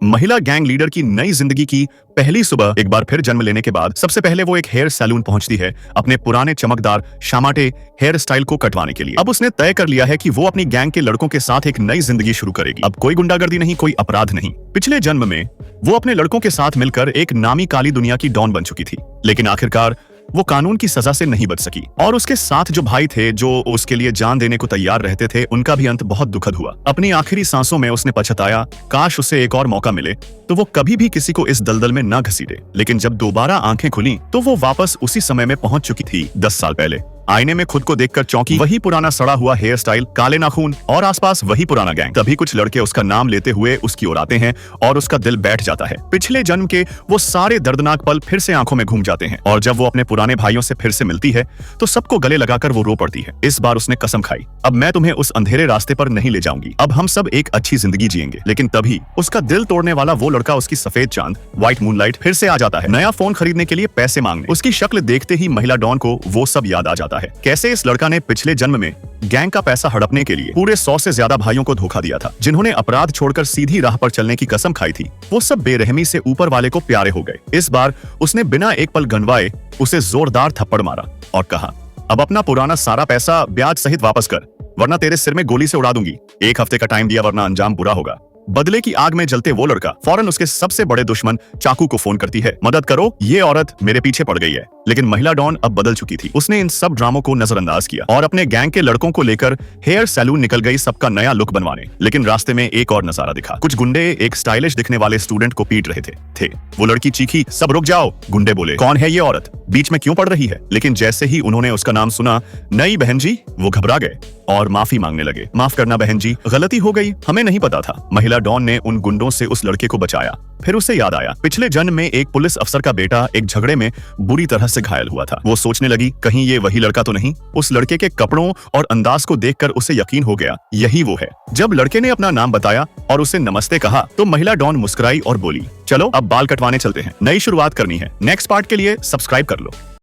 महिला gang leader की नई जिंदगी की पहली सुबह एक बार फिर जन्म लेने के बाद सबसे पहले वो एक हेयर सैलून पहुंचती है अपने पुराने चमकदार शामाटे हेयर स्टाइल को कटवाने के लिए। अब उसने तय कर लिया है कि वो अपनी गैंग के लड़कों के साथ एक नई जिंदगी शुरू करेगी। अब कोई गुंडागर्दी नहीं, कोई अपराध नहीं। पिछले जन्म में वो अपने लड़कों के साथ मिलकर एक नामी काली दुनिया की डॉन बन चुकी थी, लेकिन आखिरकार वो कानून की सजा से नहीं बच सकी और उसके साथ जो भाई थे जो उसके लिए जान देने को तैयार रहते थे, उनका भी अंत बहुत दुखद हुआ। अपनी आखिरी सांसों में उसने पछताया, काश उसे एक और मौका मिले तो वो कभी भी किसी को इस दलदल में न घसीटे। लेकिन जब दोबारा आंखें खुली तो वो वापस उसी समय में पहुंच चुकी थी 10 साल पहले। आईने में खुद को देखकर चौंकी, वही पुराना सड़ा हुआ हेयर स्टाइल, काले नाखून और आसपास वही पुराना गैंग। तभी कुछ लड़के उसका नाम लेते हुए उसकी ओर आते हैं और उसका दिल बैठ जाता है। पिछले जन्म के वो सारे दर्दनाक पल फिर से आंखों में घूम जाते हैं और जब वो अपने पुराने भाइयों से फिर से मिलती है तो सबको गले लगाकर वो रो पड़ती है। इस बार उसने कसम खाई, अब मैं तुम्हें उस अंधेरे रास्ते पर नहीं ले जाऊंगी, अब हम सब एक अच्छी जिंदगी जिएंगे। लेकिन तभी उसका दिल तोड़ने वाला वो लड़का, उसकी सफेद चांद व्हाइट मूनलाइट, फिर से आ जाता है नया फोन खरीदने के लिए पैसे मांगने। उसकी शक्ल देखते ही महिला डॉन को वो सब याद आ जाता है, कैसे इस लड़का ने पिछले जन्म में गैंग का पैसा हड़पने के लिए पूरे 100 से ज्यादा भाइयों को धोखा दिया था, जिन्होंने अपराध छोड़कर सीधी राह पर चलने की कसम खाई थी। वो सब बेरहमी से ऊपर वाले को प्यारे हो गए। इस बार उसने बिना एक पल गंवाए उसे जोरदार थप्पड़ मारा और कहा, अब अपना पुराना सारा पैसा ब्याज सहित वापस कर, वरना तेरे सिर में गोली से उड़ा दूंगी। 1 हफ्ते का टाइम दिया, वरना अंजाम बुरा होगा। बदले की आग में जलते वो लड़का फौरन उसके सबसे बड़े दुश्मन चाकू को फोन करती है, मदद करो, ये औरत मेरे पीछे पड़ गई है। लेकिन महिला डॉन अब बदल चुकी थी। उसने इन सब ड्रामों को नजरअंदाज किया और अपने गैंग के लड़कों को लेकर हेयर सैलून निकल गई सबका नया लुक बनवाने। लेकिन रास्ते में एक और नजारा दिखा। कुछ गुंडे एक स्टाइलिश दिखने वाले स्टूडेंट को पीट रहे थे। वो लड़की चीखी, सब रुक जाओ। गुंडे बोले, कौन है ये औरत, बीच में क्यों पड़ रही है? लेकिन जैसे ही उन्होंने उसका नाम सुना, नई बहन जी, वो घबरा गए और माफी मांगने लगे। माफ करना बहन जी, गलती हो गई, हमें नहीं पता था। महिला डॉन ने उन गुंडों से उस लड़के को बचाया। फिर उसे याद आया, पिछले जन्म में एक पुलिस अफसर का बेटा एक झगड़े में बुरी तरह से घायल हुआ था। वो सोचने लगी, कहीं ये वही लड़का तो नहीं? उस लड़के के कपड़ों और अंदाज को देखकर उसे यकीन हो गया, यही वो है। जब लड़के ने अपना नाम बताया और उसे नमस्ते कहा तो महिला डॉन मुस्कुराई और बोली, चलो अब बाल कटवाने चलते हैं, नई शुरुआत करनी है। नेक्स्ट पार्ट के लिए सब्सक्राइब कर लो।